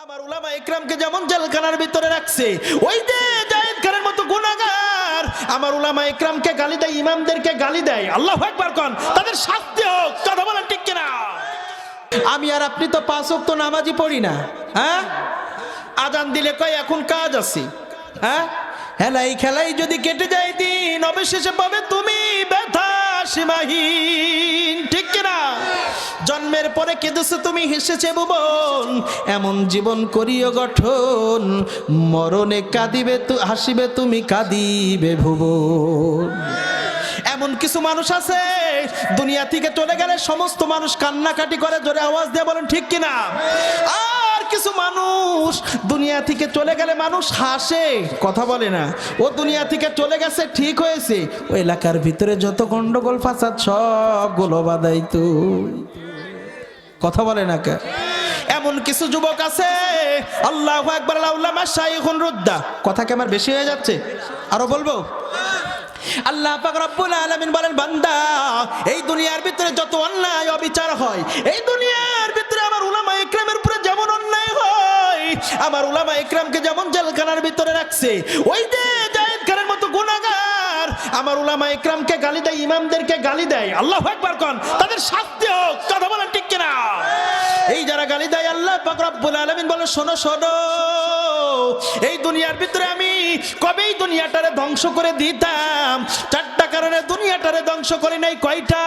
আমার উলামা ইকরামকে যেমন জেলখানার ভিতরে রাখছে, ওই যে জায়েদ খানের মতো গুনাহগার আমার উলামা ইকরামকে গালি দেয়, ইমামদেরকে গালি দেয়। আল্লাহু আকবার কোন, তাদের শাস্তি হোক। কথা বলেন ঠিক কিনা? আমি আর আপনি তো 5 ওয়াক্ত নামাজই পড়ি না, হ্যাঁ? আজান দিলে কয় এখন কাজ আছে, হ্যাঁ? হেলাই খেলাই যদি কেটে যায় দিন, অবশেষে পাবে তুমি ব্যথা সীমাহীন। ঠিক কিনা? জন্মের পরে কেঁদেছো তুমি, হেসেছে ভুবন, এমন জীবন করিও গঠন, মরণে কাঁদিবে হাসিবে তুমি, কাঁদিবে ভুবন। এমন কিছু মানুষ আছে দুনিয়া থেকে চলে গেলে সমস্ত মানুষ কান্নাকাটি করে, জোরে আওয়াজ দিয়ে বলেন ঠিক কিনা? আর কিছু মানুষ দুনিয়া থেকে চলে গেলে মানুষ হাসে, কথা বলে না। ও দুনিয়া থেকে চলে গেছে, ঠিক হয়েছে, ওই এলাকার ভিতরে যত গন্ডগোল ফাসাদ সবগুলো বাদাইতো, কথা বলে না কে? এমন কিছু যুবক আছে, আল্লাহু আকবার, আল্লামা শাইখুন রুদ্দা। কথা কি আমার বেশি হয়ে যাচ্ছে? আরো বলবো? আল্লাহ পাক রব্বুল আলামিন বলেন, বান্দা এই দুনিয়ার ভিতরে যত অন্যায় অবিচার হয়, এই দুনিয়ার ভিতরে আমার উলামা ইকরামের উপরে যেমন অন্যায় হয়, আমার উলামা ইকরামকে যেমন জেলখানার ভিতরে রাখছে, ওই যে জায়েদ খানের মতো গুনাহগার আমার উলামা ইকরামকে গালি দেয়, ইমামদেরকে গালি দেয়। আল্লাহু আকবার কোন, তাদের শাস্তি হোক। কথা বলেন ঠিক কিনা? এই যারা গালি দেয়, আল্লাহ পাক রব্বুল আলামিন বলে, শোনো শোনো, এই দুনিয়ার ভিতরে আমি কবেই দুনিয়াটারে ধ্বংস করে দিতাম, 4টা কারণে দুনিয়াটারে ধ্বংস করি নাই। কয়টা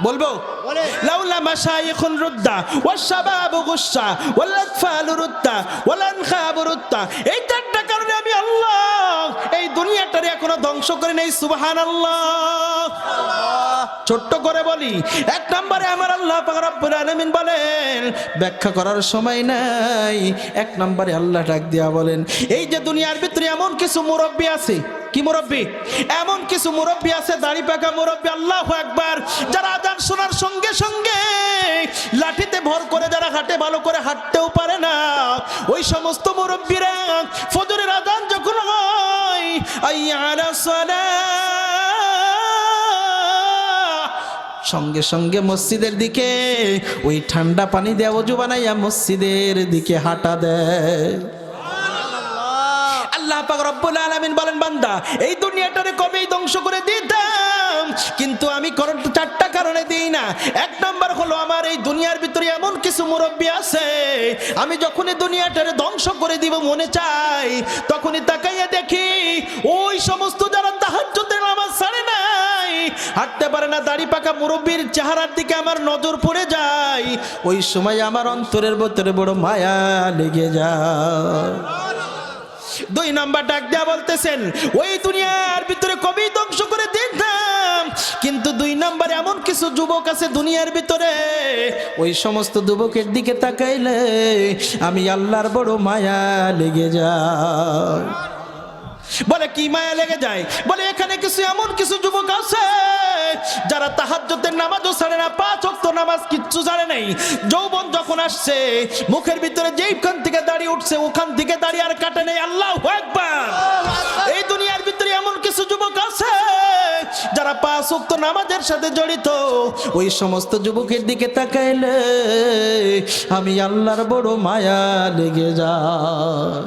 বলবো? লাউলা মাশাইখুন রুদ্দা ওয়াস শাবাবু গুসসা ওয়াল আতফালু রুদ্দা ওয়াল আনখাবু রুদ্দা, এই 4টা কারণে আমি আল্লাহ এই দুনিয়াটারে এখনো ধ্বংস করি নাই। সুবহানাল্লাহ। ছোট্ট করে বলি, 1 নম্বরে আমার আল্লাহ পাক রব্বুল আলামিন বলেন, ব্যাখ্যা করার সময় নাই, 1 নম্বরে আল্লাহ ডাক দিয়া বলেন, এই যে দুনিয়ার ভিতরে এমন কিছু মুরব্বি আছে, কি মুরব্বি? এমন কিছু মুরব্বি আছে, দাড়ি পাকা মুরব্বি, আল্লাহু আকবার, যারা আজান শোনার সঙ্গে সঙ্গে লাঠিতে ভর করে যারা হাঁটে, ভালো করে হাঁটতেও পারে না, ওই সমস্ত মুরব্বিরা ফজরের আজান যখন হয়, আইয়া আলাস সালাহ, সঙ্গে সঙ্গে মসজিদের দিকে ওই ঠান্ডা পানি দিয়ে ওযু বানাইয়া মসজিদের দিকে হাঁটা দেয়। আল্লাহ পাক রব্বুল আলামিন বলেন, বান্দা এই দুনিয়াটারে কবেই ধ্বংস করে দিতাম, কিন্তু আমি 4টা কারণে দিই না। 1 নাম্বার হলো, আমার এই দুনিয়ার ভিতরে এমন কিছু মুরব্বি আছে, আমি যখনই দুনিয়াটারে ধ্বংস করে দিব মনে চাই, তখনই তাকাইয়া দেখি ওই সমস্ত যারা তাহাজ্জুদের নামাজ ছাড়ে নাই, হাঁটতে পারে না, দাড়ি পাকা মুরব্বির চেহারার দিকে আমার নজর পড়ে যায়, ওই সময় আমার অন্তরের ভিতরে বড় মায়া লেগে যায়। 2 নাম্বার ডাক দেয়া বলতেছেন, ওই দুনিয়ার ভিতরে কবি ধ্বংস করে দিতাম, কিন্তু 2 নাম্বারে এমন কিছু যুবক আছে দুনিয়ার ভিতরে, ওই সমস্ত যুবকের দিকে তাকাইলে আমি আল্লাহর বড় মায়া লেগে যায়। বলে কি মায়া লেগে যায়? বলে এখানে কিছু এমন কিছু যুবক আছে যারা তাহাজ্জুদের নামাজও ছাড়ে না, 5 ওয়াক্ত নামাজ কিচ্ছু ছাড়ে নাই। যৌবন যখন আসছে, মুখের ভিতরে যেইখান থেকে দাড়ি উঠছে ওখান থেকে দাড়ি আর কাটে নেই। আল্লাহু আকবার। এই দুনিয়ার ভিতরে এমন কিছু যুবক আছে যারা 5 ওয়াক্ত নামাজের সাথে জড়িত, ওই সমস্ত যুবকের দিকে তাকাইলে আমি আল্লাহর বড় মায়া লেগে যায়।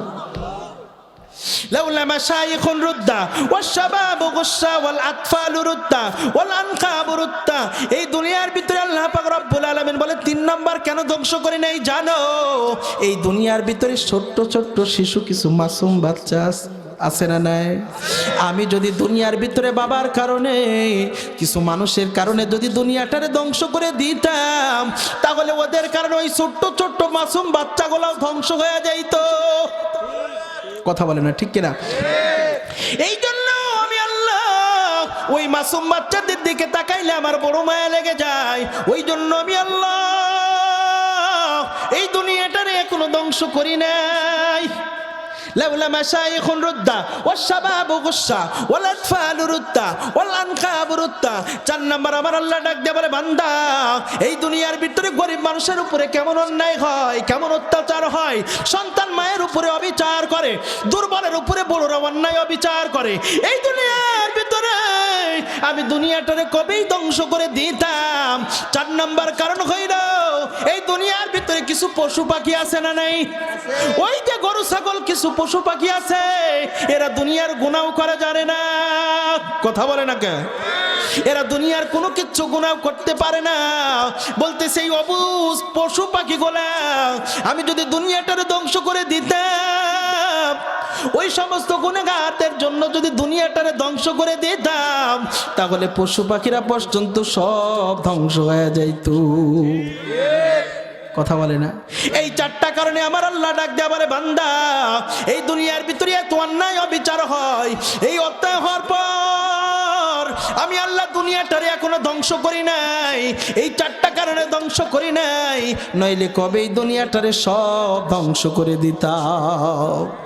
লাউলা মাশাইখুন রুদ্দা ওয়াস শাবাবু গুসসা ওয়াল আতফালু রুদ্দা ওয়াল আনখাবু রুদ্দা, এই দুনিয়ার ভিতরে আল্লাহ পাক রব্বুল আলামিন বলে 3 নাম্বার কেন ধ্বংস করে নাই জানো? এই দুনিয়ার ভিতরে ছোট্ট ছোট্ট শিশু কিছু মাসুম বাচ্চা আছে না নাই? আমি যদি দুনিয়ার ভিতরে বাবার কারণে, কিছু মানুষের কারণে যদি দুনিয়াটারে ধ্বংস করে দিতাম, তাহলে ওদের কারণে ওই ছোট্ট ছোট্ট মাসুম বাচ্চাগুলোও ধ্বংস হয়ে যাইতো। কথা বলে না ঠিক কিনা? এই জন্য আমি আল্লাহ ওই মাসুম বাচ্চাদের দিকে তাকাইলে আমার বড় মায়া লেগে যায়। ওই জন্য আমি আল্লাহ এই দুনিয়াটারে এখনো ধ্বংস করি নাই। লাউলা মাশাইখুন রুদ্দা ওয়াস শাবাবু গুসসা ওয়াল আতফালু রুদ্দা ওয়াল আনখাবু রুদ্দা। 4 নাম্বার আমার আল্লাহ ডাক দিয়ে বলে, বান্দা এই দুনিয়ার ভিতরে গরিব মানুষের উপরে কেমন অন্যায় হয়, কেমন অত্যাচার হয়, সন্তান মায়ের উপরে অবিচার করে, দুর্বলের উপরে বড়রা অন্যায় অবিচার করে, এই দুনিয়ার ভিতরে আমি দুনিয়াটারে কবেই ধ্বংস করে দিতাম। 4 নাম্বার কারণ হইল এই দুনিয়ার ভিতরে কিছু পশু পাখি আছে না নাই? ওই যে গরু ছাগল কিছু পশু পাখি আছে, এরা দুনিয়ার গুনাহ করা জানে না। কথা বলে না কে? এরা দুনিয়ার কোনো কিছু গুনাহ করতে পারে না। বলতে সেই অবুঝ পশু পাখি গোলা আমি যদি দুনিয়াটারে ধ্বংস করে দিতাম, ওই সমস্ত গুনাহগারদের জন্য যদি দুনিয়াটারে ধ্বংস করে দিতাম, তাহলে পশু পাখিরা পর্যন্ত সব ধ্বংস হয়ে যাইত। কথা বলে না? এই চারটা কারণে আমার আল্লাহ ডাক দেয়া বলে, বান্দা এই দুনিয়ার ভিতরে এত অন্যায় অবিচার হয়, এই অত্যায় হওয়ার পর আমি আল্লাহ দুনিয়াটারে এখনো ধ্বংস করি নাই। এই চারটা কারণে ধ্বংস করি নাই, নইলে কবে এই দুনিয়াটারে সব ধ্বংস করে দিতাম।